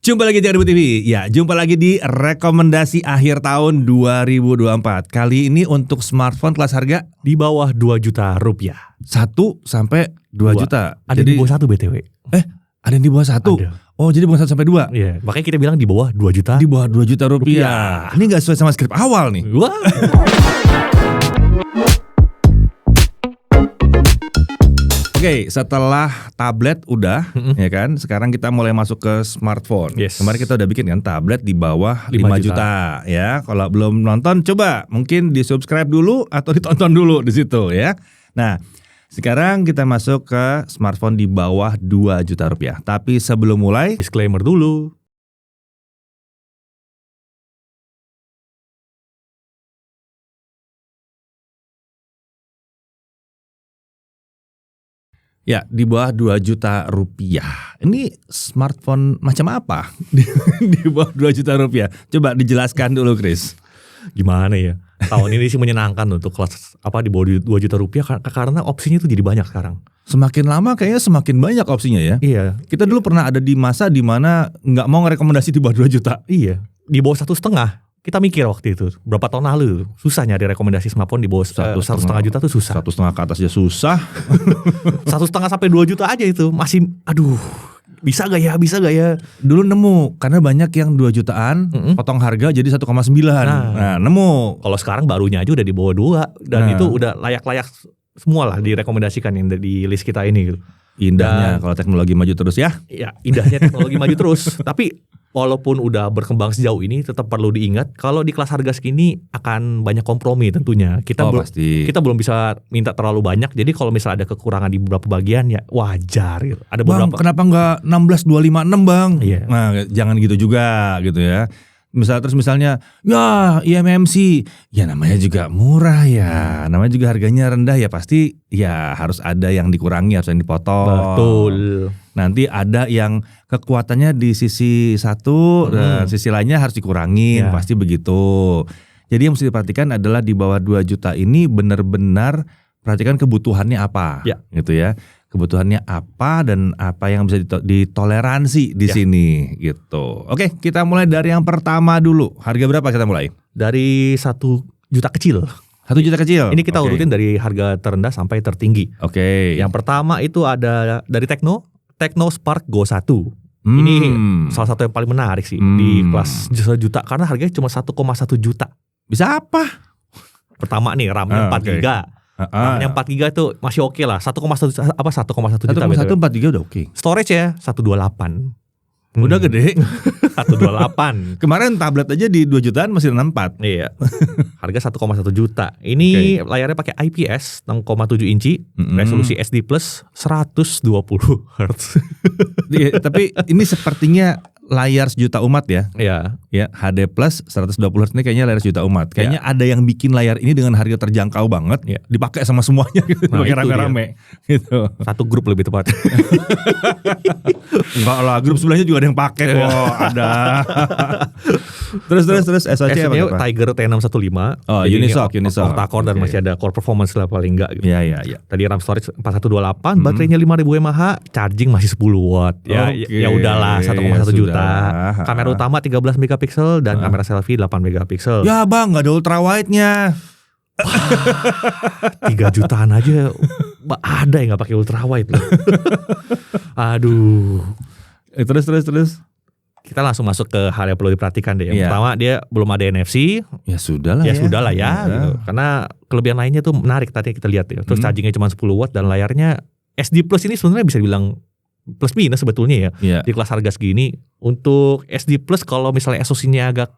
Jumpa lagi di Aribu TV. Ya, jumpa lagi di rekomendasi akhir tahun 2024. Kali ini untuk smartphone kelas harga di bawah 2 juta rupiah. 1 sampai 2 juta. Ada Jadi, di bawah 1 BTW. ada yang di bawah 1. Ada. Oh, jadi bukan 1 sampai 2. Iya, makanya kita bilang di bawah 2 juta. Di bawah 2 juta rupiah. Ini gak sesuai sama skrip awal nih. Wah. Oke, setelah tablet udah, ya kan? Sekarang kita mulai masuk ke smartphone. Yes. Kemarin kita udah bikin kan tablet di bawah 5 5 juta, ya. Kalau belum nonton, coba mungkin di-subscribe dulu atau ditonton dulu di situ, ya. Nah, sekarang kita masuk ke smartphone di bawah 2 juta rupiah. Tapi sebelum mulai, Disclaimer dulu. ya di bawah 2 juta rupiah. Ini smartphone macam apa di bawah 2 juta rupiah? Coba dijelaskan dulu, Chris. Gimana ya? Tahun ini sih menyenangkan untuk kelas di bawah 2 juta rupiah karena opsinya tuh jadi banyak sekarang. Semakin lama kayaknya semakin banyak opsinya ya. Iya. Kita dulu pernah ada di masa di mana nggak mau ngerekomendasi di bawah 2 juta. Iya. Di bawah 1,5. Kita mikir waktu itu berapa tahun lalu susah nyari rekomendasi smartphone di bawah 1,5 juta tuh susah. 1,5 ke atas aja susah. 1,5 sampai 2 juta aja itu masih bisa gak ya? Dulu nemu karena banyak yang 2 jutaan potong harga jadi 1,9. Nah, nemu. Kalau sekarang barunya aja udah di bawah 2 dan itu udah layak-layak semua lah direkomendasikan yang di list kita ini gitu. Indahnya kalau teknologi maju terus ya. Ya, indahnya teknologi maju terus. Tapi walaupun udah berkembang sejauh ini tetap perlu diingat kalau di kelas harga segini akan banyak kompromi tentunya. Kita belum bisa minta terlalu banyak. Jadi kalau misalnya ada kekurangan di beberapa bagian ya wajar gitu. Ada beberapa. Bang, kenapa enggak 16256, Bang? Iya. Nah, jangan gitu juga gitu ya. Misalnya ya eMMC, ya namanya juga murah ya, namanya juga harganya rendah ya, pasti ya harus ada yang dikurangi, harus yang dipotong. Betul. Nanti ada yang kekuatannya di sisi satu, dan sisi lainnya harus dikurangin, pasti begitu. Jadi yang mesti diperhatikan adalah di bawah 2 juta ini benar-benar perhatikan kebutuhannya apa, gitu ya. Kebutuhannya apa dan apa yang bisa ditoleransi di sini gitu. Oke, kita mulai dari yang pertama dulu. Harga berapa kita mulai? Dari 1 juta kecil. 1 juta kecil. Ini kita urutin dari harga terendah sampai tertinggi. Oke. Yang pertama itu ada dari Tecno Spark Go 1. Ini salah satu yang paling menarik sih di kelas 1 juta karena harganya cuma 1,1 juta. Bisa apa? Pertama nih RAM-nya 4 GB. RAM-nya 4 GB itu masih oke lah. 1,1 juta. 1,14 GB udah oke. Storage ya 128. Udah gede. 128. Kemarin tablet aja di 2 jutaan masih 64. Iya. Harga 1,1 juta. Ini layarnya pakai IPS 6,7 inci, resolusi SD plus 120 Hz. Tapi ini sepertinya layar sejuta umat ya. Iya. Ya, HD plus 120 Hz ini kayaknya layar sejuta umat. Kayaknya ada yang bikin layar ini dengan harga terjangkau banget, dipakai sama semuanya gitu, pakai rame-rame gitu. Satu grup lebih tepat. Enggak lah, grup sebelahnya juga ada yang pakai kok, ada. terus SoC apa? Tiger T615. Oh, Unisoc. Octa-core dan masih ada core performance lah paling enggak gitu. Iya. Tadi RAM storage 4128, baterainya 5000 mAh, charging masih 10 watt. Ya udahlah 1,1 juta. Kamera utama 13 megapiksel dan kamera selfie 8 megapiksel. Ya Bang, gak ada ultrawide-nya. 3 jutaan aja ada yang gak pakai ultrawide loh. Aduh. Terus. Kita langsung masuk ke hal yang perlu diperhatikan deh. Yang Iya. pertama dia belum ada NFC. Ya sudah lah ya. Gitu. Karena kelebihan lainnya tuh menarik tadi kita lihat ya. Terus chargingnya cuma 10 watt dan layarnya SD Plus ini sebenarnya bisa dibilang plus minus sebetulnya ya. Di kelas harga segini untuk SD Plus kalau misalnya SoC-nya agak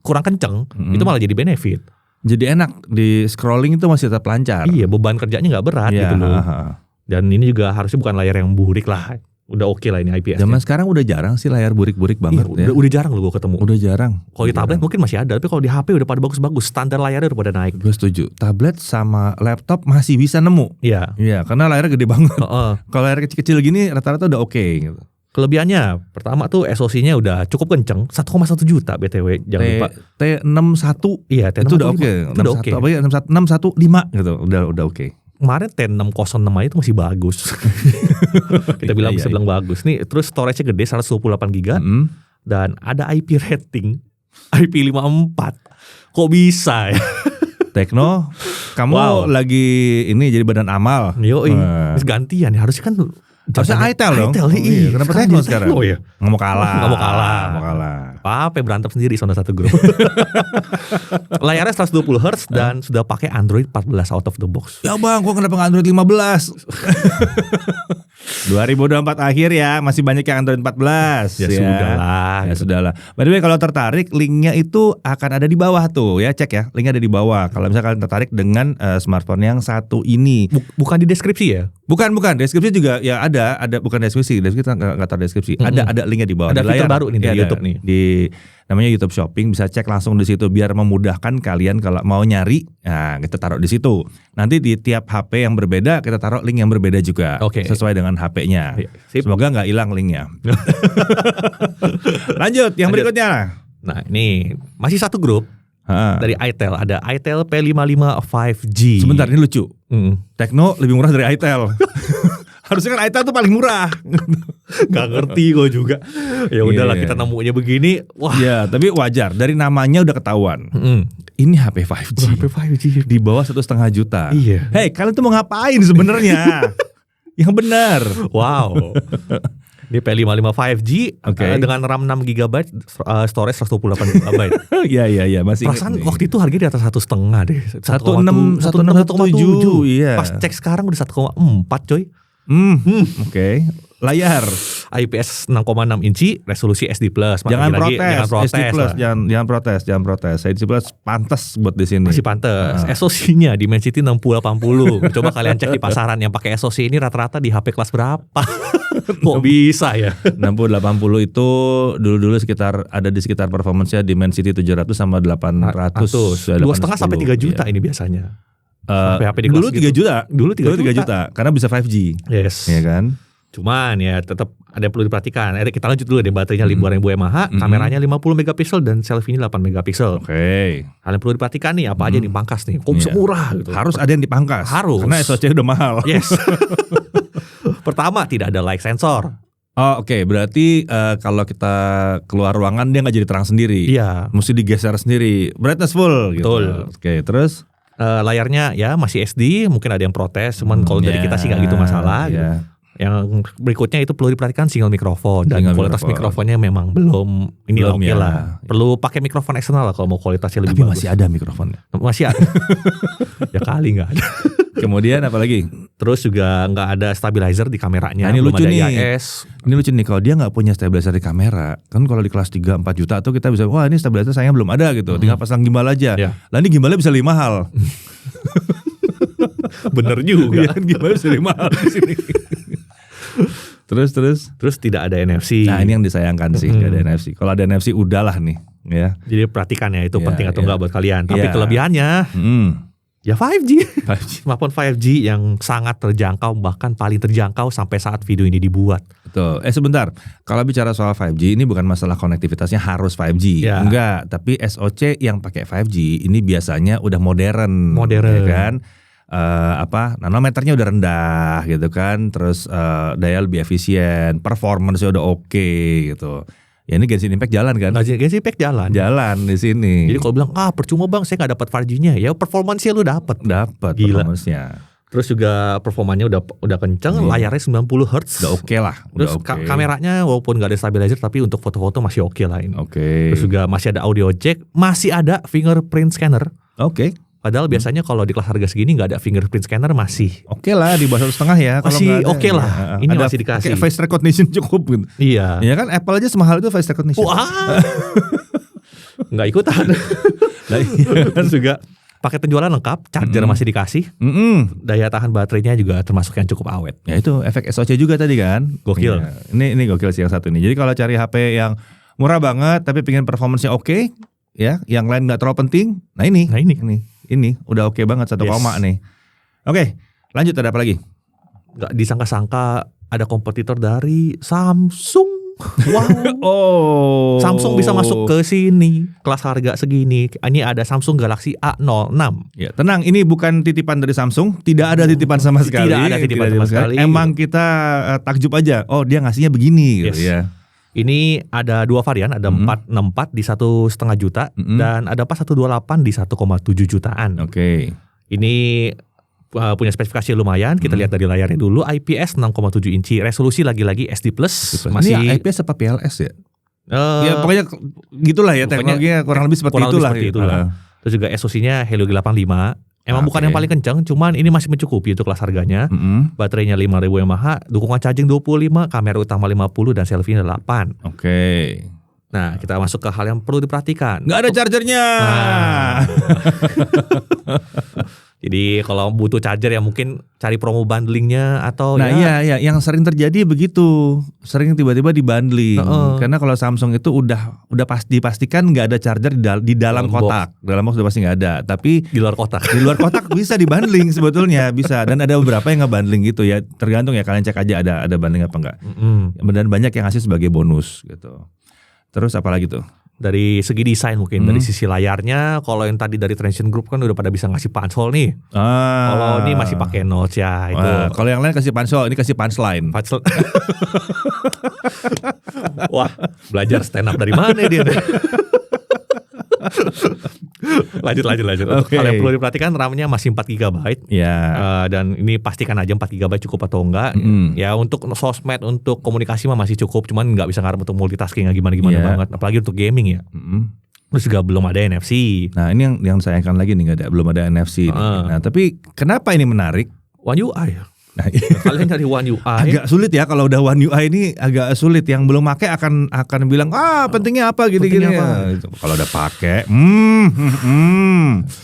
kurang kenceng itu malah jadi benefit. Jadi enak di scrolling itu masih tetap lancar. Iya, beban kerjanya nggak berat gitu loh. Dan ini juga harusnya bukan layar yang burik lah. Udah oke lah ini IPS. Zaman sekarang udah jarang sih layar burik-burik banget ya. Udah jarang loh gue ketemu. Udah jarang. Kalau di tablet mungkin masih ada, tapi kalau di HP udah pada bagus-bagus. Standar layarnya udah pada naik. Gue setuju. Tablet sama laptop masih bisa nemu. Iya. Iya, karena layarnya gede banget. Kalau layar kecil-kecil gini rata-rata udah oke gitu. Kelebihannya pertama tuh SoC-nya udah cukup kenceng, 1,1 juta BTW, jangan lupa. T61. Iya, T61 itu udah oke. Itu udah oke. Apa ya 615 gitu. Udah oke. Kemarin T606 aja itu masih bagus. Kita bilang bisa bilang bagus. Nih terus storage-nya gede 128 GB. dan ada IP rating IP54. Kok bisa ya? Tekno, kamu lagi ini jadi badan amal. Yoi, gantian ya, harusnya kan harusnya Itel dong. Iya. Kenapa Tekno sekarang? Oh iya. Nggak mau kalah. Apa berantem sendiri sama satu grup. Layarnya 120 Hz dan sudah pakai Android 14 out of the box. Ya bang, gua kenapa nggak Android 15? 2024 akhir ya, masih banyak yang Android 14. Ya sudahlah. By the way, kalau tertarik, linknya itu akan ada di bawah tuh ya, cek ya. Linknya ada di bawah. Kalau misalnya kalian tertarik dengan smartphone yang satu ini. Bukan di deskripsi ya? Bukan. Deskripsi juga ya ada bukan deskripsi. Deskripsi nggak tahu deskripsi. Ada linknya di bawah. Ada di layar fitur baru nih di YouTube nih. Di namanya YouTube Shopping, bisa cek langsung di situ biar memudahkan kalian kalau mau nyari. Nah, kita taruh di situ. Nanti di tiap HP yang berbeda kita taruh link yang berbeda juga. Sesuai dengan HP-nya. Semoga nggak hilang linknya. Lanjut yang berikutnya. Nah, ini masih satu grup. Dari Itel, ada Itel P55 5G. Sebentar, ini lucu. Tekno lebih murah dari Itel. Harusnya kan Itel tuh paling murah. Gak ngerti gue juga. Ya udahlah, kita nemunya begini. Wah. Ya, tapi wajar. Dari namanya udah ketahuan. Ini HP 5G. HP 5G di bawah 1,5 juta. Iya. Hei, kalian tuh mau ngapain sebenarnya? Yang benar. Wow. Ini P55 5G dengan RAM 6 GB, storage 128 GB. Iya, masih. Perasaan waktu itu harganya di atas 1,5 deh. 1,7. Iya. Pas cek sekarang udah 1,4 coy. Oke. Layar IPS 6,6 inci, resolusi SD+. Jangan protes. Jangan protes. SD+ pantas buat di sini. Masih pantas. SoC-nya Dimensity 6080. Coba kalian cek di pasaran yang pakai SoC ini rata-rata di HP kelas berapa? Kok bisa ya? 6080 itu dulu sekitar ada di sekitar performance-nya Dimensity 700 sama 800. 2,5 sampai 3 juta ini biasanya. HP di dulu 3 juta. Dulu 3 juta karena bisa 5G. Yes. Ya kan? Cuman ya tetap ada yang perlu diperhatikan. Kita lanjut dulu deh, baterainya 5000 mAh, kameranya 50 megapiksel dan selfie-nya 8 megapiksel. Hal yang perlu diperhatikan nih apa aja yang dipangkas nih. Kok bisa murah gitu. Harus ada yang dipangkas. Harus. Karena SoC udah mahal. Yes. Pertama, tidak ada light sensor. Oh oke. Berarti kalau kita keluar ruangan dia nggak jadi terang sendiri. Iya. Mesti digeser sendiri. Brightness full gitu. Betul. Oke, terus layarnya ya masih SD, mungkin ada yang protes, cuman kalau dari kita sih nggak gitu masalah. Gitu. Yang berikutnya itu perlu diperhatikan single mikrofon dan kualitas mikrofonnya memang belum oke lah. Perlu pakai mikrofon eksternal lah kalau mau kualitasnya lebih bagus. Tapi masih ada mikrofonnya. Masih ada. Ya kali nggak ada. Kemudian apa lagi? Terus juga nggak ada stabilizer di kameranya. Nah, ini lucu nih. IIS. Ini lucu nih kalau dia nggak punya stabilizer di kamera. Kan kalau di kelas 3-4 juta tuh kita bisa, wah ini stabilizer sayangnya belum ada gitu. Tinggal pasang gimbal aja. Lah ini gimbalnya bisa lebih mahal. Bener juga. Gimbalnya bisa lebih mahal di sini. Terus tidak ada NFC. Nah ini yang disayangkan sih, nggak ada NFC. Kalau ada NFC udahlah nih, ya. Jadi perhatikan ya itu penting atau enggak buat kalian. Tapi kelebihannya, ya 5G. Smartphone 5G yang sangat terjangkau, bahkan paling terjangkau sampai saat video ini dibuat. Betul. Sebentar, kalau bicara soal 5G ini bukan masalah konektivitasnya harus 5G, enggak. Tapi SoC yang pakai 5G ini biasanya udah modern. Ya kan? Nanometernya udah rendah gitu kan, terus daya lebih efisien, performance-nya udah oke gitu. Ya ini Genshin Impact jalan kan? Genshin Impact jalan di sini. Jadi kalau bilang percuma bang saya nggak dapat 5G-nya, ya performance-nya lu dapat performance-nya. Terus juga performanya udah kenceng, layarnya 90 Hz. Udah oke lah. Terus kameranya walaupun nggak ada stabilizer tapi untuk foto-foto masih oke lah ini. Oke. Terus juga masih ada audio jack, masih ada fingerprint scanner. Oke. Padahal biasanya kalau di kelas harga segini nggak ada fingerprint scanner masih oke lah, di bawah 1,5 ya. Masih oke lah. Ini ada masih dikasih. Face recognition cukup gitu. Iya. Ya kan Apple aja semahal itu face recognition. Wah. Nggak ikutan. Terus juga paket penjualan lengkap, charger masih dikasih. Daya tahan baterainya juga termasuk yang cukup awet. Ya itu efek SoC juga tadi kan. Gokil. Ya, ini gokil sih yang satu ini. Jadi kalau cari HP yang murah banget tapi pengen performance-nya oke, ya, yang lain nggak terlalu penting. Nah ini udah oke banget 1 koma nih. Oke, lanjut ada apa lagi? Gak disangka-sangka ada kompetitor dari Samsung. Wow. Samsung bisa masuk ke sini kelas harga segini. Ini ada Samsung Galaxy A06. Ya, tenang, ini bukan titipan dari Samsung, tidak ada titipan sama sekali. Tidak ada titipan sama sekali. Emang kita takjub aja. Oh, dia ngasihnya begini gitu ya. Ini ada 2 varian, ada 464 di 1,5 juta dan ada 4128 di 1,7 jutaan. Oke. Ini punya spesifikasi lumayan. Kita lihat dari layarnya dulu, IPS 6,7 inci, resolusi lagi-lagi SD+. Masih ini IPS apa PLS ya? Ya pokoknya gitulah ya, teknologinya kurang lebih seperti itulah. Terus juga SoC-nya Helio G85. Emang bukan yang paling kencang, cuman ini masih mencukupi untuk kelas harganya. Baterainya 5000 mAh, dukungan charging 25, kamera utama 50 dan selfie-nya 8. Oke. Nah, kita masuk ke hal yang perlu diperhatikan. Nggak ada chargernya. Jadi kalau butuh charger ya mungkin cari promo bundlingnya atau iya, yang sering terjadi begitu, sering tiba-tiba dibundling. Karena kalau Samsung itu udah dipastikan nggak ada charger di dalam kotak, dalam box udah pasti nggak ada. Tapi di luar kotak, bisa dibundling sebetulnya bisa. Dan ada beberapa yang ngebundling gitu ya, tergantung ya, kalian cek aja ada bundling apa enggak. Dan banyak yang ngasih sebagai bonus gitu. Terus apa lagi tuh? Dari segi desain mungkin, dari sisi layarnya, kalau yang tadi dari Transsion Group kan udah pada bisa ngasih pansol nih. Kalau ini masih pakai notch ya itu. Kalau yang lain kasih pansol, ini kasih punchline. Wah, belajar stand up dari mana dia? Lanjut. Okay. Kalau yang perlu diperhatikan, RAM-nya masih 4 GB. Dan ini pastikan aja 4 GB cukup atau enggak. Ya untuk sosmed, untuk komunikasi mah masih cukup, cuman nggak bisa ngarep untuk multitasking gimana banget, apalagi untuk gaming ya. Terus juga belum ada NFC. Nah, ini yang sayangkan lagi nih, belum ada NFC. Nah, tapi kenapa ini menarik? One UI. Nah, kalian cari One UI agak sulit ya, kalau udah One UI ini agak sulit. Yang belum pakai akan bilang pentingnya apa gini-gini. Kalau udah pakai,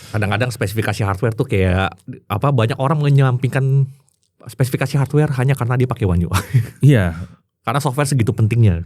kadang-kadang spesifikasi hardware tuh kayak apa, banyak orang menyampingkan spesifikasi hardware hanya karena dia pakai One UI. Iya. Karena software segitu pentingnya.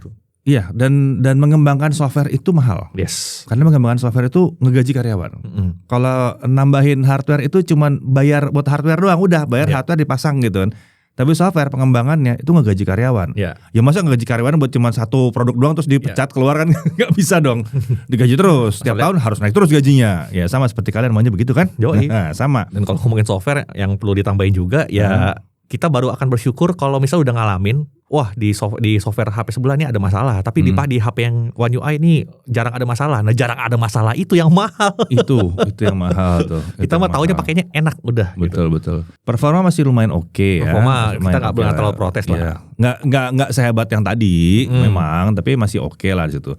Iya, dan mengembangkan software itu mahal. Yes. Karena mengembangkan software itu ngegaji karyawan. Kalau nambahin hardware itu cuman bayar buat hardware doang, udah bayar hardware dipasang gitu kan. Tapi software pengembangannya itu ngegaji karyawan. Ya masa ngegaji karyawan buat cuma satu produk doang terus dipecat keluar kan, nggak bisa dong. Digaji terus, setiap tahun harus naik terus gajinya. Ya sama seperti kalian maunya begitu kan? Nah, sama. Dan kalau ngomongin software yang perlu ditambahin juga ya, kita baru akan bersyukur kalau misal udah ngalamin, wah di software HP sebelah ini ada masalah, tapi di HP yang One UI ini jarang ada masalah. Nah, jarang ada masalah itu yang mahal. Itu yang mahal tuh. Kita mah taunya pakainya enak udah. Betul. Performa masih lumayan oke ya. Performa kita nggak boleh terlalu protes lah. Nggak sehebat yang tadi memang, tapi masih oke lah di situ.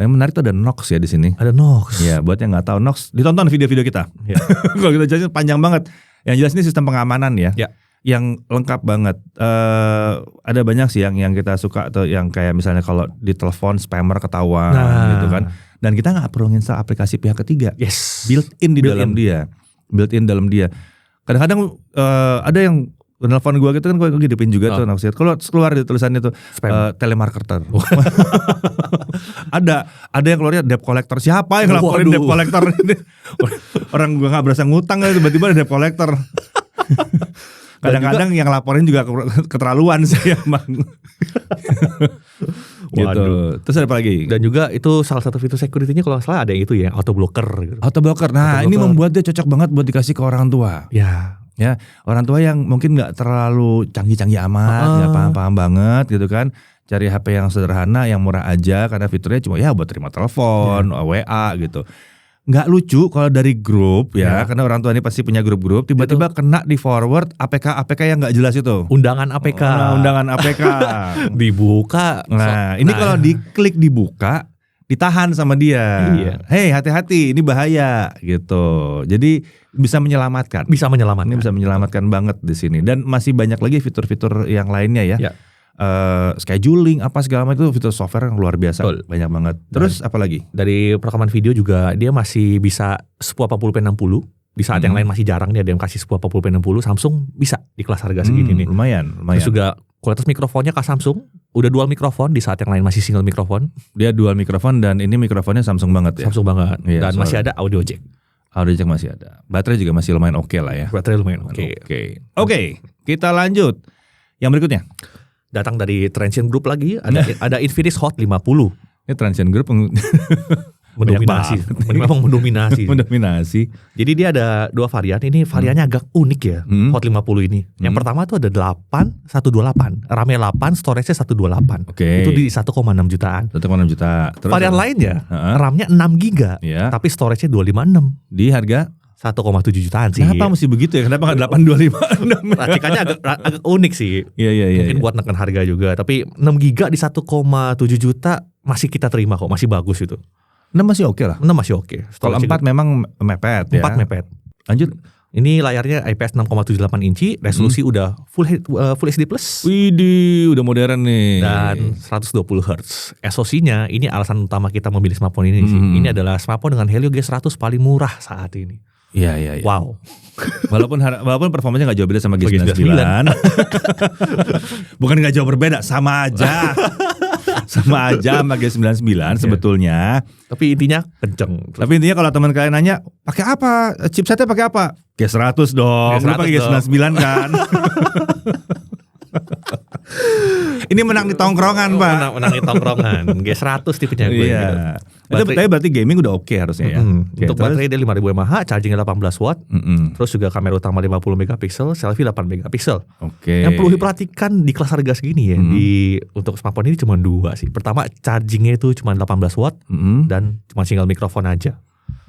Yang menarik tuh ada Knox ya di sini. Ada Knox. Ya, buat yang nggak tahu Knox, ditonton video-video kita. Kalau kita jelasin panjang banget. Yang jelas ini sistem pengamanan ya. Yang lengkap banget. Ada banyak sih yang kita suka, atau yang kayak misalnya kalau di telepon spammer ketahuan gitu kan. Dan kita nggak perlu install aplikasi pihak ketiga. Built-in dalam dia. Kadang-kadang ada yang nelfon gue gitu kan, gue hidupin juga tuh Noxir. Kalau keluar di tulisannya tuh telemarketer. ada yang keluarnya debt collector. Siapa yang ngelaporin debt collector ini? Orang gue nggak berasa ngutang, tiba-tiba ada debt collector. Kadang-kadang yang laporin juga keterlaluan sih emang. Gitu. Terus ada apa lagi? Dan juga itu salah satu fitur security-nya kalau nggak salah ada yang itu ya, auto blocker gitu. Auto blocker. Nah, ini membuat dia cocok banget buat dikasih ke orang tua. Ya, orang tua yang mungkin nggak terlalu canggih-canggih amat, nggak paham-paham banget gitu kan. Cari HP yang sederhana, yang murah aja, karena fiturnya cuma ya buat terima telepon, WA gitu. Nggak lucu kalau dari grup ya, karena orang tua ini pasti punya grup-grup, tiba-tiba kena di forward APK yang nggak jelas itu. Undangan APK. Undangan APK. Dibuka. Nah, ini kalau diklik dibuka, ditahan sama dia. Hei, hati-hati, ini bahaya gitu. Jadi bisa menyelamatkan. Ini bisa menyelamatkan banget di sini. Dan masih banyak lagi fitur-fitur yang lainnya ya. Scheduling apa segala macam, itu fitur software yang luar biasa. Banyak banget. Terus apa lagi? Dari perekaman video juga dia masih bisa 1080p 60. Di saat yang lain masih jarang nih ada yang kasih 1080p 60. Samsung bisa di kelas harga segini nih. Lumayan. Terus juga kualitas mikrofonnya ke Samsung udah dual mikrofon, di saat yang lain masih single mikrofon. Dia dual mikrofon dan ini mikrofonnya Samsung banget ya. Samsung banget. Dan masih ada audio jack. Audio jack masih ada. Baterai juga masih lumayan oke lah ya. Baterai lumayan oke. Oke, kita lanjut. Yang berikutnya. Datang dari Transsion Group lagi, ada Infinix Hot 50. Ini Transsion Group mendominasi. Memang mendominasi. Mendominasi. Jadi dia ada 2 varian. Ini variannya agak unik ya. Hot 50 ini. Yang pertama tuh ada 128. RAM 8, storage-nya 128. Itu di 1,6 jutaan. 1,6 juta. Terus varian lainnya RAM-nya 6 GB. Tapi storage-nya 256. Di harga 1,7 jutaan sih. Kenapa mesti begitu ya? Kenapa nggak 825? Racikannya agak unik sih. Iya. Mungkin buat neken harga juga. Tapi 6 GB di 1,7 juta masih kita terima kok. Masih bagus itu. 6 masih oke lah. 6 masih oke. Kalau 4 memang mepet ya. 4 mepet. Lanjut. Ini layarnya IPS 6,78 inci. Resolusi udah full HD+. Widih, udah modern nih. Dan 120 Hz. SoC-nya ini alasan utama kita memilih smartphone ini sih. Ini adalah smartphone dengan Helio G100 paling murah saat ini. Iya. Wow. Walaupun performanya nggak jauh beda sama G99. Bukan nggak jauh berbeda, sama aja. Sama aja sama G99 sebetulnya. Tapi intinya kenceng. Tapi intinya kalau teman kalian nanya, pakai apa? Chipsetnya pakai apa? G100 dong. Lu pakai G99 kan? Ini menang di tongkrongan, Pak. Menang di tongkrongan. G100 tipenya gue. Iya. Itu berarti gaming udah oke harusnya ya. Untuk baterai dia 5000 mAh, chargingnya 18 watt. Terus juga kamera utama 50 megapiksel, selfie 8 megapiksel. Oke. Yang perlu diperhatikan di kelas harga segini ya, untuk smartphone ini cuma 2 sih. Pertama, chargingnya itu cuma 18 watt dan cuma single mikrofon aja.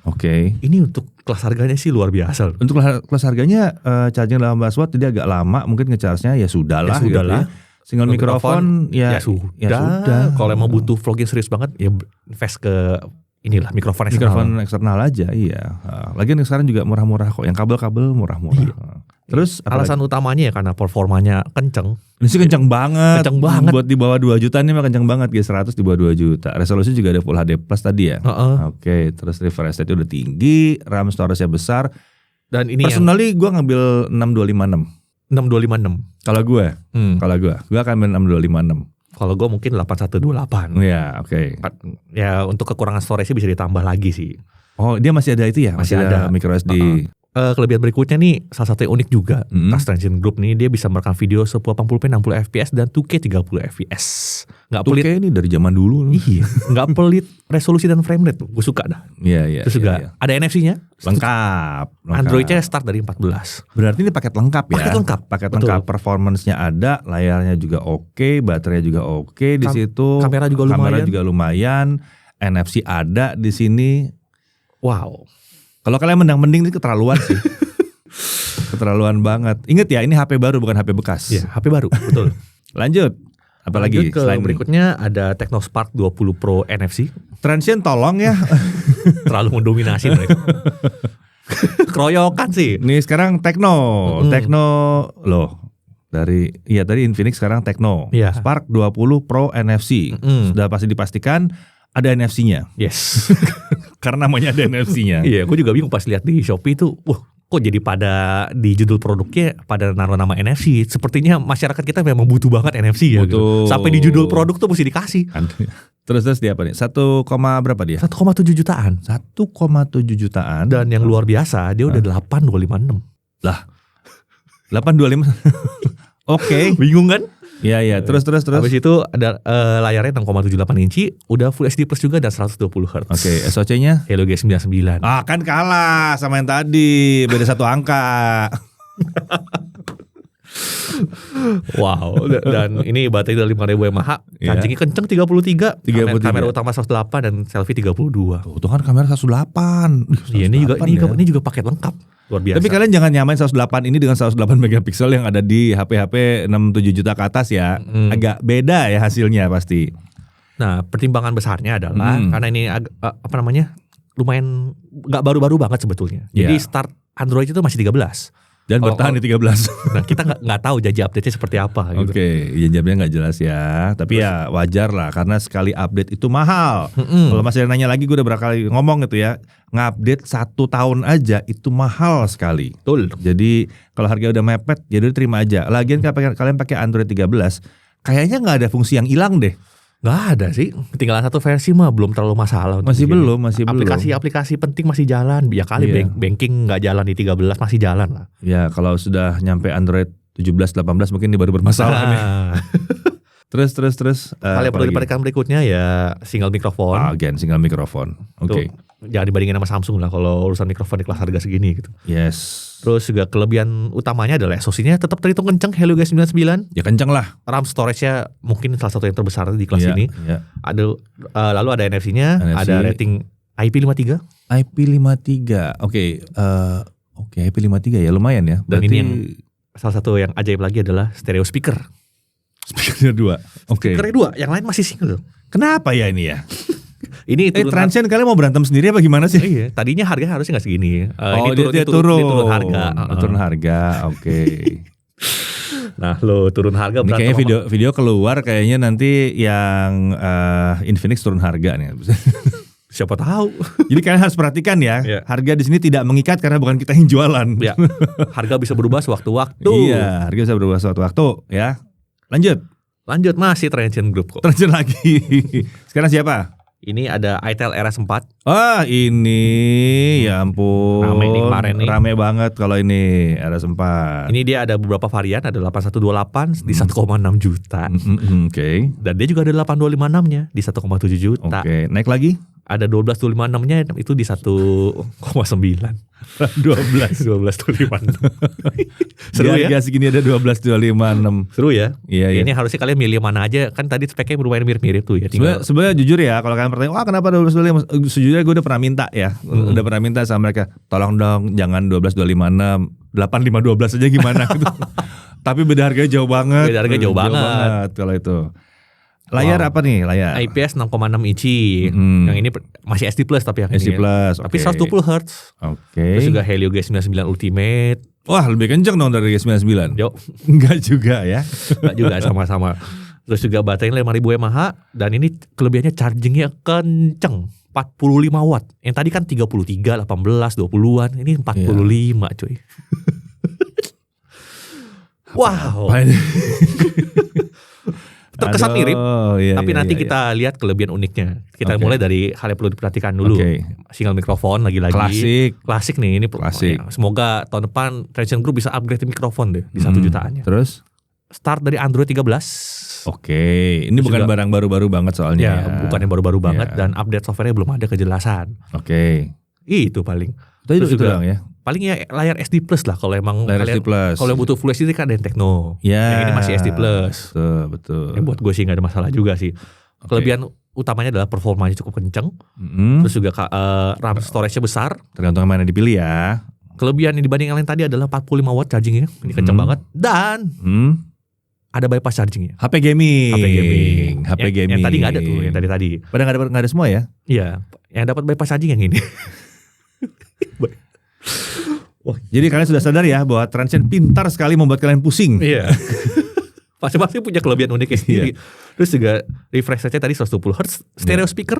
Oke. Ini untuk kelas harganya sih luar biasa. Untuk kelas harganya charging 18 watt jadi agak lama, mungkin ngecharge-nya ya sudah lah. Single mikrofon ya sudah. Kalau emang butuh vlogging serius banget ya invest ke inilah mikrofon eksternal aja. Iya. Lagian sekarang juga murah-murah kok. Yang kabel-kabel murah-murah. Iya. Terus alasan utamanya ya karena performanya kenceng. Ini sih kenceng banget. Kenceng banget. Buat di bawah 2 juta ini mah kenceng banget. G100 di bawah 2 juta. Resolusi juga ada Full HD Plus tadi ya. Oke. Terus refresh rate udah tinggi, RAM storage-nya besar. Dan ini personally gue ngambil 6256. 6256. Kalau gue akan main 6256. Kalau gue mungkin 8128. Ya, oke. Ya untuk kekurangan storage bisa ditambah lagi sih. Oh, dia masih ada itu ya? Masih ada micro SD. Kelebihan berikutnya nih salah satu yang unik juga. Touch Transient Group nih dia bisa merekam video 1080p 60 fps dan 2K 30 fps. Nggak pelit. 2K ini dari zaman dulu. Iya. Nggak pelit resolusi dan frame rate. Gue suka dah. Iya. Terus juga ada NFC-nya. Lengkap. Android-nya start dari 14. Berarti ini paket lengkap ya? Paket lengkap. Performance-nya ada, layarnya juga oke, baterainya juga oke di situ. Kamera juga lumayan. NFC ada di sini. Wow. Kalau kalian mending ini keterlaluan sih. Keterlaluan banget. Ingat ya, ini HP baru bukan HP bekas. Iya, HP baru, betul. Lanjut. Apalagi selain berikutnya ada Technospark 20 Pro NFC. Transient tolong ya. Terlalu mendominasi mereka. Keroyokan sih. Nih sekarang Tekno loh. Tadi Infinix sekarang Tekno. Spark 20 Pro NFC. Sudah pasti dipastikan ada NFC-nya. Yes. Karena namanya ada NFC-nya. Iya, gue juga bingung pas lihat di Shopee itu, kok jadi pada di judul produknya pada naruh nama NFC. Sepertinya masyarakat kita memang butuh banget NFC ya. Gitu. Sampai di judul produk tuh mesti dikasih. Terus dia apa nih? berapa dia? 1,7 jutaan. 1,7 jutaan. Dan yang luar biasa dia udah 8256. Lah. 825. Oke. Bingung kan? Iya. Terus. Habis itu ada layarnya 6,78 inci, udah Full HD Plus juga dan 120 Hz. Oke, SoC-nya Helio G99. Ah, kan kalah sama yang tadi, beda 1 angka. Wow, dan ini baterai dari 5000 mAh, chargingnya kenceng 33. Kamera utama 108 dan selfie 32. Tuh kan kamera 108. Iya, ini juga paket lengkap. Luar biasa. Tapi kalian jangan nyamain 108 ini dengan 108 megapiksel yang ada di HP 6-7 juta ke atas ya. Agak beda ya hasilnya pasti. Nah, pertimbangan besarnya adalah karena ini lumayan gak baru-baru banget sebetulnya. Jadi start Android itu masih 13. Dan bertahan di 13. Nah, kita nggak tahu janji update-nya seperti apa gitu. Oke, janjinya nggak jelas ya. Tapi ya wajar lah karena sekali update itu mahal. Kalau masih nanya lagi, gue udah berkali ngomong gitu ya. Ngupdate 1 tahun aja itu mahal sekali. Betul. Jadi kalau harga udah mepet, jadi terima aja. Lagian kalian pakai Android 13, kayaknya nggak ada fungsi yang hilang deh. Nggak ada sih, ketinggalan 1 versi mah belum terlalu masalah. Masih belum. Aplikasi-aplikasi penting masih jalan. Ya kali banking nggak jalan di 13 masih jalan lah. Ya kalau sudah nyampe Android 17, 18 mungkin ini baru bermasalah nih. Terus. Hal yang perlu diperhatikan berikutnya ya single mikrofon. Again, single mikrofon. Oke. Jangan dibandingin sama Samsung lah kalau urusan mikrofon di kelas harga segini gitu. Yes. Terus juga kelebihan utamanya adalah SoC-nya tetap terhitung kenceng Helio G99. Ya kenceng lah. RAM storage-nya mungkin salah satu yang terbesar di kelas ini. Iya. Lalu ada NFC-nya, ada rating IP53. IP53. Oke, IP53 ya lumayan ya. Dan ini yang salah satu yang ajaib lagi adalah stereo speaker. Speakernya 2. Oke. Speakernya 2, yang lain masih single. Kenapa ya ini ya? Ini Transsion kalian mau berantem sendiri apa gimana sih? Iya, tadinya harganya harusnya nggak segini. Ini turun harga. Turun harga, oke. Nah, turun harga. Ini kayaknya video keluar kayaknya nanti yang Infinix turun harga nih. Siapa tahu. Jadi kalian harus perhatikan ya, harga di sini tidak mengikat karena bukan kita yang jualan. Ya, harga bisa berubah sewaktu-waktu. Iya, harga bisa berubah sewaktu-waktu ya. Lanjut masih Transsion Group kok. Transsion lagi. Sekarang siapa? Ini ada itel RS4. Ini ya ampun. Rame banget kalau ini RS4. Ini dia ada beberapa varian, ada 8128 di 1,6 juta. Oke. Dan dia juga ada 8256-nya di 1,7 juta. Oke, naik lagi? Ada 12256-nya itu di 1,9. 12256. Seru ya? Harga segini ada 12256. Seru ya? Iya. Ini harusnya kalian milih mana aja. Kan tadi speknya lumayan mirip-mirip tuh ya. Sebenarnya jujur ya, kalau kalian bertanya, wah kenapa 12256? Sejujurnya gue udah pernah minta ya. Udah pernah minta sama mereka, tolong dong jangan 12256, 8512 aja gimana gitu. Tapi beda harganya jauh banget. Jauh banget kalau itu. Layar apa nih layar? IPS 6,6 inci. Yang ini masih SD Plus tapi yang SD ini. Plus. Tapi 120 Hz. Oke. Terus juga Helio G99 Ultimate. Wah lebih kenceng dong dari G99. Yuk. Enggak juga ya. Enggak juga sama-sama. Terus juga baterainya 5000 mAh. Dan ini kelebihannya chargingnya kenceng. 45 watt. Yang tadi kan 33, 18, 20-an. Ini 45 cuy. Wow. Terkesan mirip, tapi nanti kita lihat kelebihan uniknya. Kita mulai dari hal yang perlu diperhatikan dulu. Single mikrofon lagi-lagi. Klasik nih, ini klasik. Semoga tahun depan Transsion Group bisa upgrade mikrofon deh di 1 jutaannya. Terus? Start dari Android 13. Ini bukan barang baru-baru banget soalnya. Ya, bukan yang baru-baru banget dan update softwarenya belum ada kejelasan. Itu paling. Itu doang ya. Paling ya layar SD Plus lah kalau emang kalian, kalau yang butuh Full HD kan ada yang Tekno. Yang ini masih SD Plus. Betul. Yang buat gue sih nggak ada masalah juga sih. Kelebihan utamanya adalah performanya cukup kenceng. Terus juga RAM storage-nya besar. Tergantung mana dipilih ya. Kelebihan yang dibanding yang lain tadi adalah 45 watt chargingnya. Ini kenceng banget. Dan ada bypass chargingnya. HP gaming. Yang tadi nggak ada tuh. Yang tadi. Padahal nggak ada semua ya? Iya. Yang dapat bypass charging yang ini. Jadi kalian sudah sadar ya bahwa Transsion pintar sekali membuat kalian pusing. Iya. Masing-masing punya kelebihan uniknya sendiri. Terus juga refresh rate-nya tadi 120 Hz, stereo speaker.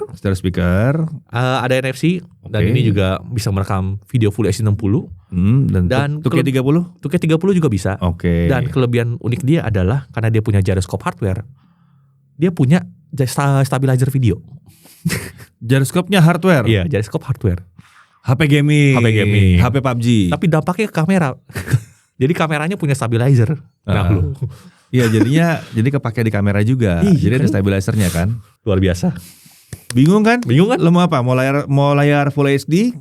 Ada NFC dan ini juga bisa merekam video Full HD 60. Dan 2K30? 2K30 juga bisa. Dan kelebihan unik dia adalah karena dia punya gyroscope hardware. Dia punya stabilizer video. Gyroscope-nya hardware? Iya, gyroscope hardware. HP gaming, HP PUBG. Tapi dampaknya ke kamera. Jadi kameranya punya stabilizer. Iya, jadi kepake di kamera juga. Jadi ada stabilizernya kan. Luar biasa. Bingung kan? Lo mau apa? Mau layar Full HD?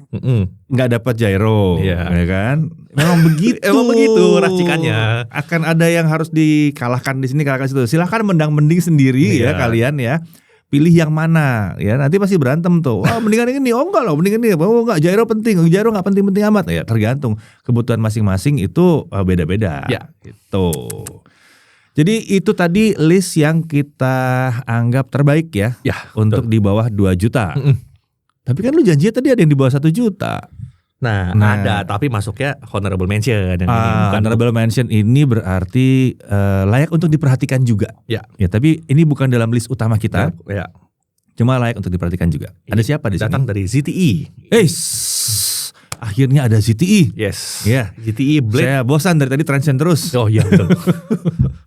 Nggak dapat gyro, ya kan? Memang begitu racikannya. Akan ada yang harus dikalahkan di sini, kalahkan situ. Silahkan mending sendiri ya kalian ya. Pilih yang mana ya, nanti pasti berantem tuh. Wah mendingan ini, enggak loh, mendingan ini. Enggak, gyro penting, gyro enggak penting-penting amat. Ya tergantung kebutuhan masing-masing itu beda-beda. Ya. Gitu. Jadi itu tadi list yang kita anggap terbaik ya untuk di bawah 2 juta. Tapi kan lu janji tadi ada yang di bawah 1 juta. Nah, ada tapi masuknya honorable mention. Honorable mention ini berarti layak untuk diperhatikan juga. Ya, tapi ini bukan dalam list utama kita. Ya. Cuma layak untuk diperhatikan juga. Ada siapa di sini? Datang dari ZTE. Akhirnya ada ZTE. Yes. Ya, ZTE Blade. Saya bosan dari tadi Transsion terus. Oh iya betul.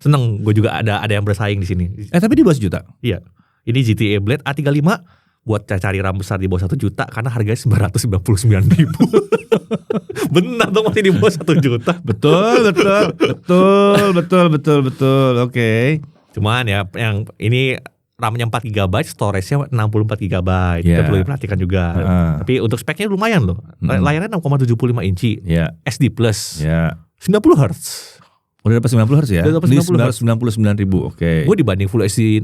Seneng, gue juga ada yang bersaing di sini. Tapi di bawah 1 juta. Iya. Ini ZTE Blade A35. Buat cari RAM besar di bawah 1 juta karena harganya 999.000. Benar dong, masih di bawah 1 juta. Betul. Oke. Cuman ya yang ini RAM-nya 4 GB, storage-nya 64 GB. Itu perlu diperhatikan juga. Tapi untuk speknya lumayan loh. Layarnya 6,75 inci. SD Plus. 90 Hz. Udah dapat 90 Hz ya? Udah dapat 99.000. Oke. Gue dibanding Full HD 60,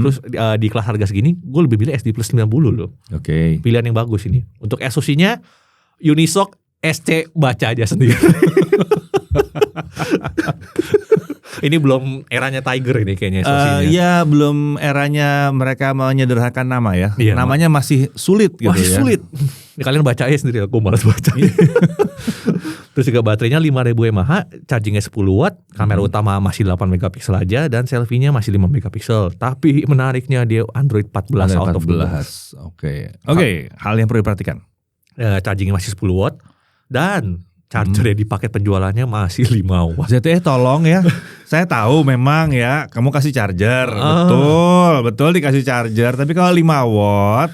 terus di kelas harga segini, gue lebih milih SD Plus 90 loh. Oke. Pilihan yang bagus ini. Untuk SoC-nya Unisoc SC, baca aja sendiri. Ini belum eranya Tiger ini kayaknya SoC-nya. Iya, belum eranya mereka menyederhanakan nama ya. Iya, namanya masih sulit gitu masih ya. sulit. Ya, kalian baca aja sendiri, aku malas baca. Terus juga baterainya 5000 mAh, chargingnya 10 watt, kamera utama masih 8 megapiksel aja, dan selfie-nya masih 5 megapiksel. Tapi menariknya dia Android 14 out of the box. Oke, hal yang perlu diperhatikan. Chargingnya masih 10 watt, dan charger di paket penjualannya masih 5 watt. ZTE tolong ya. Saya tahu memang ya kamu kasih charger. Betul dikasih charger. Tapi kalau 5 watt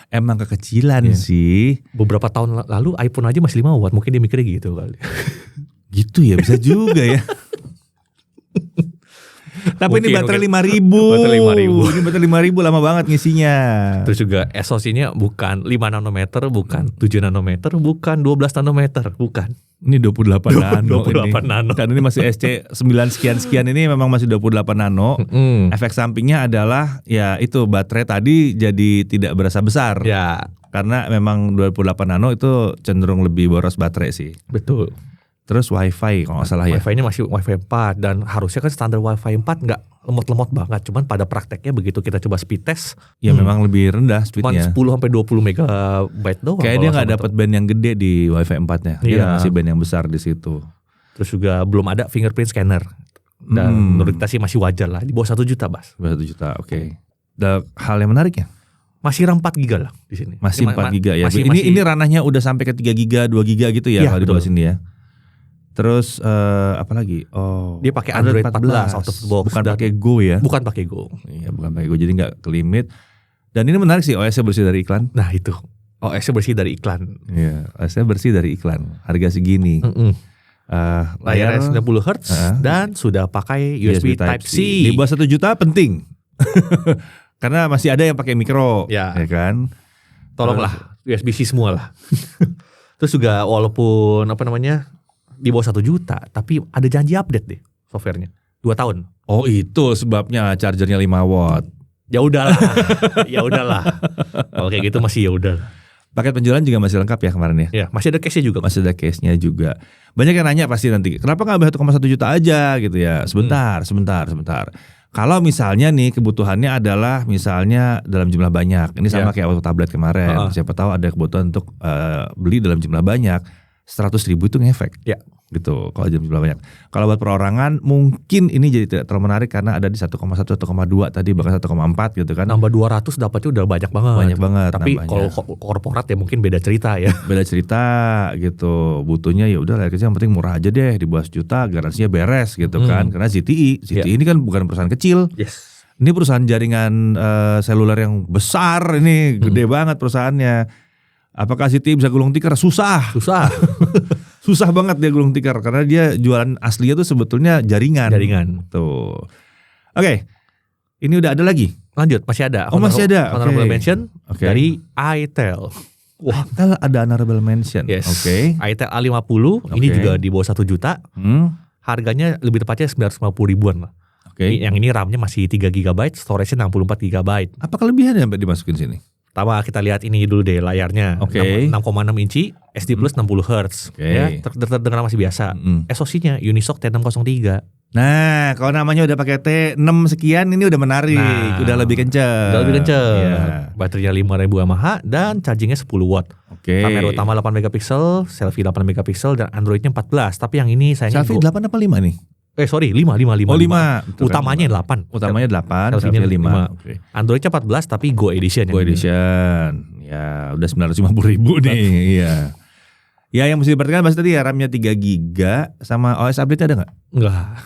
emang kekecilan sih. Beberapa tahun lalu iPhone aja masih 5 watt. Mungkin dia mikirnya gitu kali. Gitu ya, bisa juga ya. Tapi ini baterai 5.000. Baterai 5.000. Ini baterai 5.000 lama banget ngisinya. Terus juga SoC-nya bukan 5 nanometer, bukan 7 nanometer, bukan 12 nanometer, bukan. Ini 28 nano. 28 nano. Karena ini masih SC 9 sekian ini memang masih 28 nano. Efek sampingnya adalah ya itu baterai tadi jadi tidak berasa besar. Ya. Karena memang 28 nano itu cenderung lebih boros baterai sih. Betul. Terus WiFi kalau nggak salah ya. WiFi-nya masih WiFi 4 dan harusnya kan standar WiFi 4 nggak lemot-lemot banget. Cuman pada prakteknya begitu kita coba speed test, ya memang lebih rendah speednya. Cuman 10-20 megabyte doang. Kayak dia nggak dapat band yang gede di WiFi 4-nya. Dia masih band yang besar di situ. Terus juga belum ada fingerprint scanner. Dan menurut kita sih masih wajar lah. Di bawah 1 juta, Bas. Di bawah 1 juta, oke. Dan hal yang menariknya? Masih RAM 4 GB lah di sini. Masih 4 GB ya. Ini ranahnya udah sampai ke 3 GB, 2 GB gitu ya kalau di bawah sini ya. Terus apa lagi? Oh, dia pakai Android 14 out of the box. Bukan pakai Go ya? Bukan pakai Go. Iya, bukan pakai Go. Jadi nggak ke limit. Dan ini menarik sih, OS-nya bersih dari iklan. Nah itu, OS-nya bersih dari iklan. Iya, OS-nya bersih dari iklan. Harga segini. Layarnya 90 Hz dan sudah pakai USB Type-C. Di bawah 1 juta penting. Karena masih ada yang pakai micro, ya kan? Tolonglah USB-C semua lah. Terus juga walaupun di bawah 1 juta, tapi ada janji update deh softwarenya 2 tahun. Oh itu sebabnya chargernya 5 watt. Ya udahlah, ya udahlah. Kalau kayak gitu masih ya udah. Paket penjualan juga masih lengkap ya kemarin ya. Ya masih ada case-nya juga. Masih ada case-nya juga. Banyak yang nanya pasti nanti, kenapa nggak bayar 1,1 juta aja gitu ya? Sebentar. Kalau misalnya nih kebutuhannya adalah misalnya dalam jumlah banyak, ini sama kayak auto tablet kemarin. Siapa tahu ada kebutuhan untuk beli dalam jumlah banyak. 100.000 itu ngefek ya gitu kalau jumlah banyak. Kalau buat perorangan mungkin ini jadi tidak terlalu menarik karena ada di 1,1, 1,2 tadi bahkan 1,4 gitu kan. Nambah 200 dapatnya udah banyak banget. Banyak banget. Tapi kalau korporat ya mungkin beda cerita ya. Beda cerita gitu. Butuhnya ya udah layar kecil yang penting murah aja deh, di bawah 1 juta garansinya beres gitu kan. Karena ZTE ini kan bukan perusahaan kecil. Yes. Ini perusahaan jaringan seluler yang besar, ini gede banget perusahaannya. Apakah ZTE bisa gulung tikar? Susah. Susah banget dia gulung tikar karena dia jualan aslinya tuh sebetulnya jaringan. Tuh. Oke. Ini udah ada lagi. Lanjut, masih ada. Masih ada. Honorable mention dari itel. Wah, itel ada honorable mention. Yes. Oke. itel A50 ini juga di bawah 1 juta. Harganya lebih tepatnya 950 ribuan lah. Yang ini RAM-nya masih 3 GB, storage-nya 64 GB. Apa kelebihannya yang dimasukin sini? Pertama kita lihat ini dulu deh layarnya. 6,6 inci, SD Plus 60 Hz. Ya, terdengar masih biasa. SoC-nya Unisoc T603. Nah, kalau namanya udah pakai T6 sekian ini udah menarik, udah lebih kenceng. Baterainya 5000 mAh dan chargingnya 10 watt. Kamera utama 8 megapiksel, selfie 8 megapiksel dan Androidnya 14. Tapi yang ini sayangnya selfie 8 apa 5 nih? 5. Oh 5. Utamanya 8. Utamanya 8, selfie 5. Androidnya 14 tapi Go Edition. Ya udah 950 ribu nih. Iya. Ya yang mesti diperhatikan pasti tadi ya RAM-nya 3 GB sama OS update ada nggak?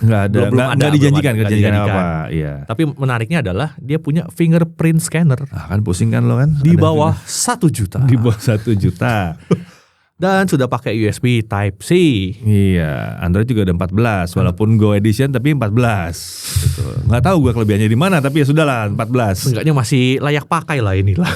Enggak ada. Enggak dijanjikan apa. Iya. Tapi menariknya adalah dia punya fingerprint scanner. Kan pusing kan lo kan? Di bawah 1 juta. Di bawah 1 juta. Dan sudah pakai USB Type-C. Iya, Android juga ada 14 walaupun Go Edition tapi 14 gitu. Nggak tahu gue kelebihannya di mana tapi ya sudahlah 14. Enggaknya masih layak pakai lah inilah.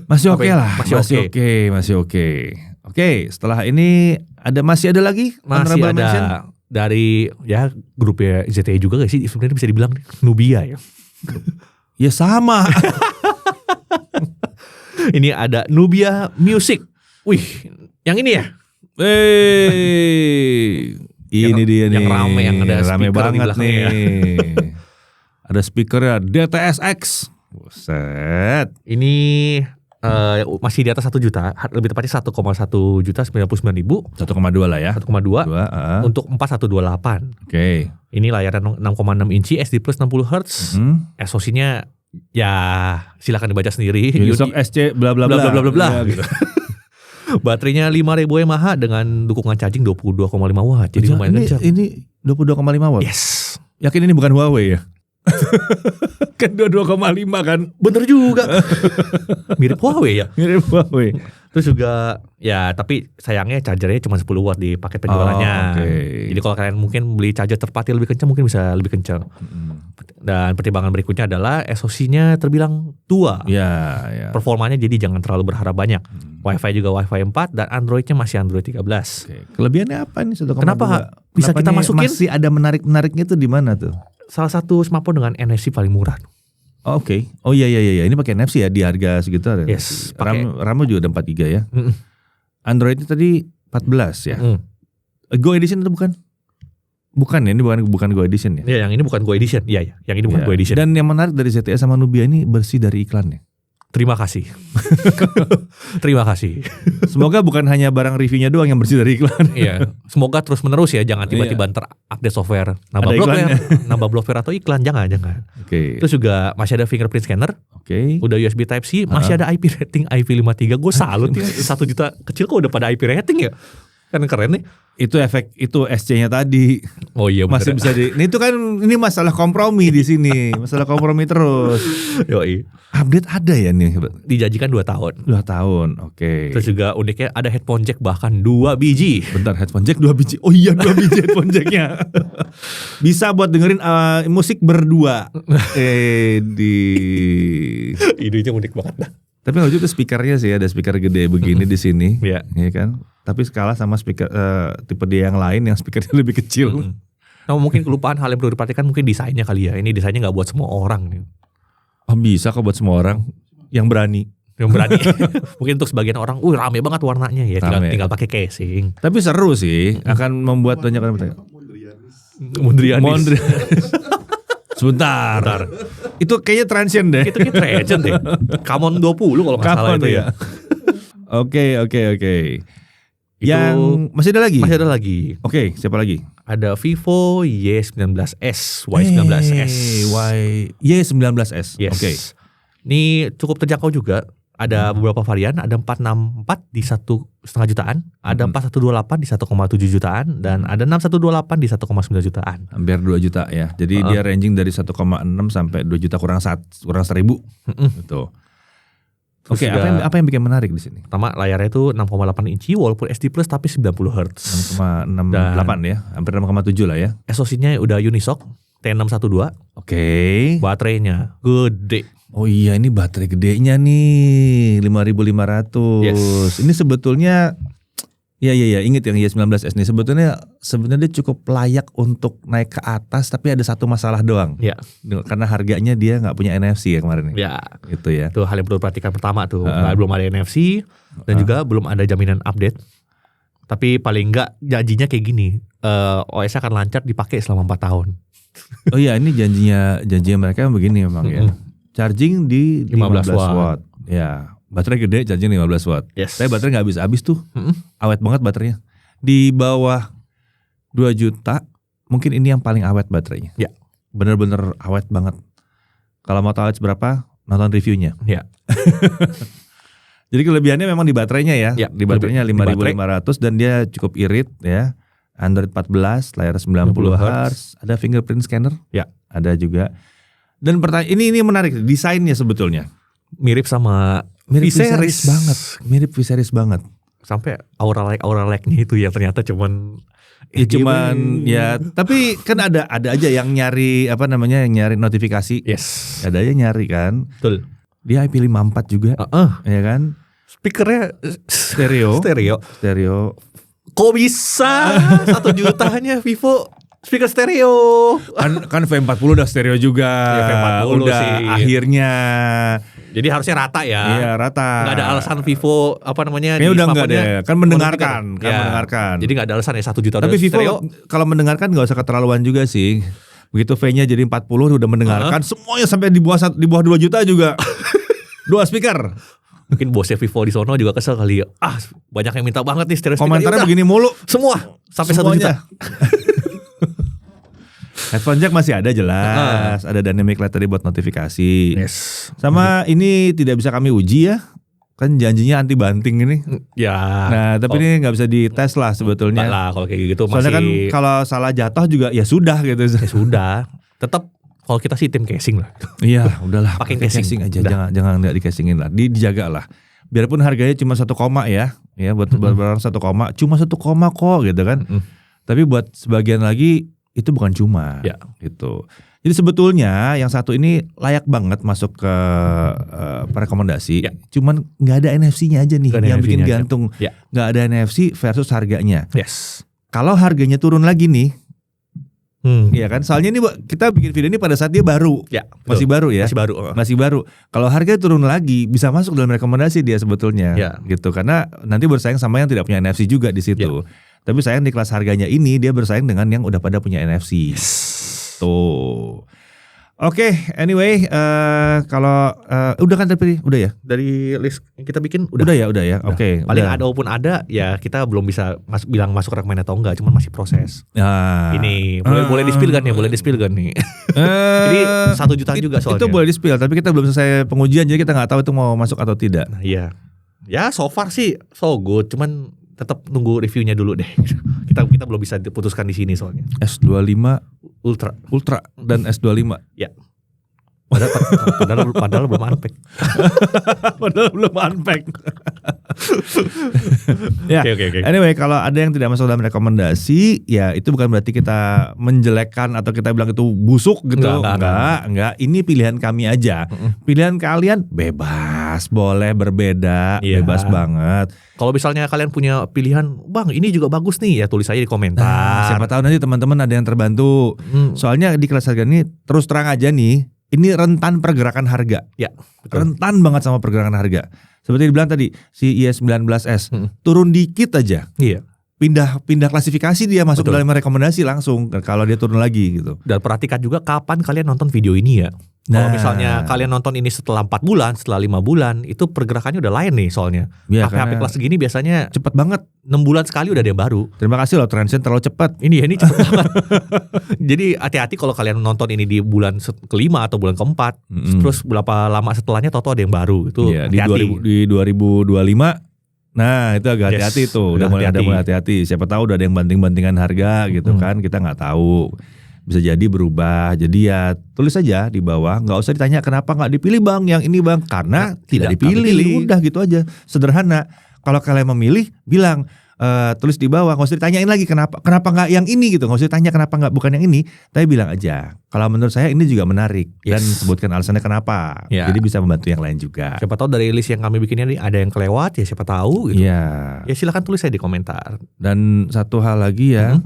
Masih oke lah, masih oke. Oke, setelah ini masih ada lagi? Masih ada mention? Dari ya grupnya ZTE juga gak sih? Sebenarnya bisa dibilang Nubia ya. Ya sama. Ini ada Nubia Music. Wih, yang ini ya? Ini dia nih. Yang rame, yang ada rame banget nih. Ya. Ada speakernya DTS:X. Buset. Ini masih di atas 1 juta, lebih tepatnya 1,1 juta 99.000. 1,2 lah ya. 1,2 untuk 4128. Oke. Ini layarnya 6,6 inci, SD plus 60 Hz. SoC-nya ya silakan dibaca sendiri. Unisoc SC bla bla bla bla bla bla. Ya, gitu. Baterainya 5000 mAh dengan dukungan charging 22,5 watt. Jadi lumayan kencang. Ini 22,5 watt. Yes. Yakin ini bukan Huawei ya? Kan 22,5 kan. Bener juga. Mirip Huawei ya. Mirip Huawei. Terus juga ya tapi sayangnya chargernya cuma 10 watt di paket penjualannya. Jadi kalau kalian mungkin beli charger terpati lebih kencang mungkin bisa lebih kencang. Dan pertimbangan berikutnya adalah SoC-nya terbilang tua. Ya. Performanya jadi jangan terlalu berharap banyak. Wi-Fi juga Wi-Fi 4 dan Android-nya masih Android 13. Kelebihannya apa nih? Kenapa bisa kita masukin? Masih ada menarik-menariknya tuh di mana tuh? Salah satu smartphone dengan NFC paling murah. Oke. Oh iya. Ini pakai NFC ya di harga segitu ada. Yes. RAM juga ada 43 ya. Android-nya tadi 14 ya. Go Edition itu bukan? Bukan ya, ini bukan Go Edition ya. Iya, yang ini bukan Go Edition. Iya, yang ini bukan Go Edition. Dan yang menarik dari ZTE sama Nubia ini bersih dari iklannya. Terima kasih. Terima kasih. Semoga bukan hanya barang reviewnya doang yang bersih dari iklan. Iya. Semoga terus menerus ya, jangan tiba-tiba terupdate software, nambah bloatware atau iklan, jangan. Oke. Terus juga masih ada fingerprint scanner. Oke. Udah USB Type-C, masih ada IP rating IP53. Gue salut ya, 1 juta kecil kok udah pada IP rating ya. Kan keren nih. Itu efek itu SC-nya tadi. Oh iya masih bisa ini masalah kompromi di sini. Masalah kompromi terus. Yoi. Update ada ya nih. Dijanjikan 2 tahun. 2 tahun. Oke. Terus juga uniknya ada headphone jack bahkan 2 biji. Bentar, headphone jack 2 biji. Oh iya 2 biji headphone jacknya. Bisa buat dengerin musik berdua. Idenya unik banget dah. Tapi nggak juga speakernya sih, ada speaker gede begini di sini, ya kan? Tapi skala sama speaker tipe dia yang lain yang speakernya lebih kecil. Nah, mungkin kelupaan hal yang perlu diperhatikan mungkin desainnya kali ya. Ini desainnya nggak buat semua orang nih. Oh bisa kok buat semua orang yang berani. Mungkin untuk sebagian orang, rame banget warnanya ya. Tinggal pakai casing. Tapi seru sih, akan membuat banyak orang bertanya. Mondrianis. Sebentar. Itu kayaknya transient deh. Itu kayak transient deh. Camon 20 kalau nggak salah itu ya. Oke. Yang masih ada lagi? Masih ada lagi. Oke, siapa lagi? Ada Vivo Y19s, Y19s. Y19s. Yes. Oke. Ini cukup terjangkau juga. Ada beberapa varian, ada 464 di 1,5 jutaan, ada 4128 di 1,7 jutaan, dan ada 6128 di 1,9 jutaan. Hampir 2 juta ya. Jadi dia ranging dari 1,6 sampai 2 juta kurang 1.000. Gitu. Oke, apa yang bikin menarik di sini? Pertama, layarnya itu 6,8 inci walaupun SD Plus tapi 90 Hz. 6,68 ya, hampir 6,7 lah ya. SoC-nya udah Unisoc T612. Oke. Baterainya gede. Oh iya, ini baterai gedenya nih 5.500. Yes. Ini sebetulnya ya ingat yang Y19s nih sebenarnya dia cukup layak untuk naik ke atas, tapi ada satu masalah doang. Ya. Karena harganya dia nggak punya NFC ya kemarin nih. Ya. Itu ya. Itu hal yang perlu perhatikan pertama tuh. Belum ada NFC dan juga belum ada jaminan update. Tapi paling enggak janjinya kayak gini. OS akan lancar dipakai selama 4 tahun. Oh iya, ini janjinya mereka begini memang ya. Charging di 15 watt. Ya, baterai gede, charging 15 watt. Yes. Tapi baterai nggak habis tuh. Awet banget baterainya. Di bawah 2 juta, mungkin ini yang paling awet baterainya. Ya. Bener-bener awet banget. Kalau mau tahu awet seberapa, nonton reviewnya. Ya. Jadi kelebihannya memang di baterainya ya. Di baterainya 5.500 dan dia cukup irit ya. Android 14, layar 90 Hz, ada fingerprint scanner. Ya, ada juga. Dan ini menarik desainnya sebetulnya. Mirip sama V-Series banget. Mirip V-Series banget. sampai aura like-nya itu ya ternyata cuman tapi kan ada aja yang nyari yang nyari notifikasi. Yes. Ada aja nyari kan. Betul. Dia IP54 juga. Ya kan? Speakernya stereo. Kok bisa 1 jutanya Vivo speaker stereo? Kan V40 udah stereo juga. Ya, V40 udah sih. Akhirnya. Jadi harusnya rata ya. Iya, rata. Gak ada alasan Vivo Kayaknya udah enggak deh. Kan mendengarkan. Jadi gak ada alasan ya 1 juta tapi udah Vivo stereo. Kalau mendengarkan gak usah keterlaluan juga sih. Begitu V-nya jadi 40 udah mendengarkan. Semuanya sampai di bawah 2 juta juga. 2 speaker. Mungkin bosnya Vivo di sono juga kesel kali ya. Banyak yang minta banget nih stereo speaker. Komentarnya begini mulu. Semua sampai semuanya. 1 juta. Headphone jack masih ada jelas. Ada dynamic LED tadi buat notifikasi. Yes. Sama ini tidak bisa kami uji ya. Kan janjinya anti banting ini. Ya. Nah tapi ini gak bisa dites lah sebetulnya. Enggak lah kalau kayak gitu. Soalnya kan kalau salah jatuh juga ya sudah gitu. Ya sudah. Tetap kalau kita sih tim casing lah. Iya udahlah. Pakai casing aja. Jangan nggak di-casingin lah. Dijaga lah. Biarpun harganya cuma 1 koma ya. Ya buat barang 1 koma. Cuma 1 koma kok gitu kan. Tapi buat sebagian lagi itu bukan cuma gitu. Jadi sebetulnya yang satu ini layak banget masuk ke rekomendasi. Cuman nggak ada NFC-nya aja nih yang bikin gantung. Nggak ada NFC versus harganya. Yes. Kalau harganya turun lagi nih, iya kan? Soalnya ini kita bikin video ini pada saat dia baru, masih baru ya. Masih baru. Kalau harga turun lagi bisa masuk dalam rekomendasi dia sebetulnya, gitu. Karena nanti bersaing sama yang tidak punya NFC juga di situ. Tapi sayang di kelas harganya ini dia bersaing dengan yang udah pada punya NFC. Tuh. Oke, anyway, kalau udah kan udah ya dari list yang kita bikin udah ya. Oke. Paling ada walaupun ada ya kita belum bisa bilang masuk rekomendasi atau enggak, cuman masih proses. Ini boleh di-spill kan ya, nih. Jadi 1 juta juga soalnya. Itu boleh di-spill, tapi kita belum selesai pengujian jadi kita nggak tahu itu mau masuk atau tidak. Iya. Ya so far sih so good, cuman tetap nunggu reviewnya dulu deh. Kita belum bisa diputuskan di sini soalnya. S25 Ultra dan S25. Ya. Padahal belum unpack. Ya. Okay. Anyway, kalau ada yang tidak masuk dalam rekomendasi, ya itu bukan berarti kita menjelekkan atau kita bilang itu busuk gitu. Enggak. Ini pilihan kami aja. Pilihan kalian bebas, boleh berbeda, bebas banget. Kalau misalnya kalian punya pilihan, Bang, ini juga bagus nih, ya tulis aja di komentar. Siapa tahu nanti teman-teman ada yang terbantu. Soalnya di kelas harga ini terus terang aja nih, ini rentan pergerakan harga. Ya, betul. Rentan banget sama pergerakan harga. Seperti dibilang tadi, si IS19S turun dikit aja. Iya. Pindah klasifikasi dia masuk dalam rekomendasi langsung kalau dia turun lagi gitu. Dan perhatikan juga kapan kalian nonton video ini ya. Kalau misalnya kalian nonton ini setelah 4 bulan, setelah 5 bulan, itu pergerakannya udah lain nih soalnya. HP kelas segini biasanya cepet banget. 6 bulan sekali udah ada yang baru. Terima kasih loh, Transient terlalu cepat. Ini cepet banget. Jadi hati-hati kalau kalian nonton ini di bulan kelima atau bulan keempat, terus berapa lama setelahnya toto ada yang baru. Itu hati-hati. Di 2025. Nah itu agak hati-hati tuh. Udah mulai hati-hati. Siapa tahu udah ada yang banting-bantingan harga gitu kan. Kita gak tahu. Bisa jadi berubah. Jadi ya tulis aja di bawah. Gak usah ditanya kenapa gak dipilih bang, yang ini bang. Karena tidak dipilih. Udah gitu aja. Sederhana. Kalau kalian memilih bilang tulis di bawah. Gak usah ditanyain lagi kenapa gak yang ini gitu. Gak usah ditanya kenapa gak bukan yang ini. Tapi bilang aja. Kalau menurut saya ini juga menarik. Dan sebutkan alasannya kenapa. Jadi bisa membantu yang lain juga. Siapa tahu dari list yang kami bikinnya nih ada yang kelewat ya, siapa tahu gitu. Ya silakan tulis aja di komentar. Dan satu hal lagi ya,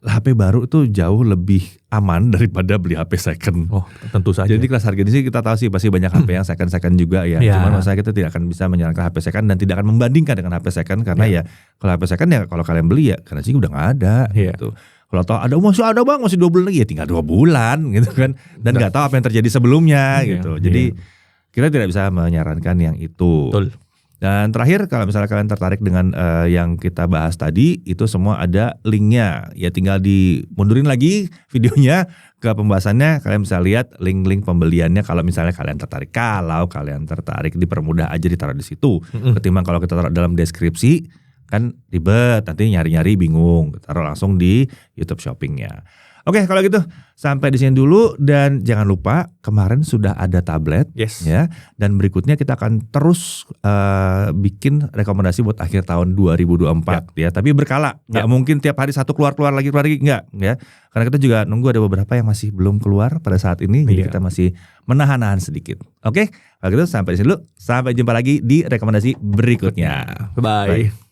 HP baru itu jauh lebih aman daripada beli HP second. Oh, tentu saja. Jadi kelas harga ini sih kita tahu sih pasti banyak HP yang second juga ya. Cuman masalah kita tidak akan bisa menyarankan HP second dan tidak akan membandingkan dengan HP second karena ya kalau HP second ya kalau kalian beli ya karena sih udah nggak ada gitu. Kalau tahu ada bang masih 2 bulan lagi ya tinggal 2 bulan gitu kan. Dan nggak tahu apa yang terjadi sebelumnya gitu. Jadi kita tidak bisa menyarankan yang itu. Betul. Dan terakhir kalau misalnya kalian tertarik dengan yang kita bahas tadi itu semua ada linknya. Ya tinggal dimundurin lagi videonya ke pembahasannya. Kalian bisa lihat link-link pembeliannya kalau misalnya kalian tertarik. Kalau kalian tertarik dipermudah aja ditaruh di situ. Ketimbang kalau kita taruh dalam deskripsi kan ribet. Nanti nyari-nyari bingung. Taruh langsung di YouTube Shoppingnya. Oke, kalau gitu sampai di sini dulu dan jangan lupa kemarin sudah ada tablet ya, dan berikutnya kita akan terus bikin rekomendasi buat akhir tahun 2024 ya, tapi berkala, nggak mungkin tiap hari satu keluar lagi nggak ya, karena kita juga nunggu ada beberapa yang masih belum keluar pada saat ini, jadi kita masih menahan-nahan sedikit. Oke, kalau gitu sampai di sini dulu, sampai jumpa lagi di rekomendasi berikutnya. Bye.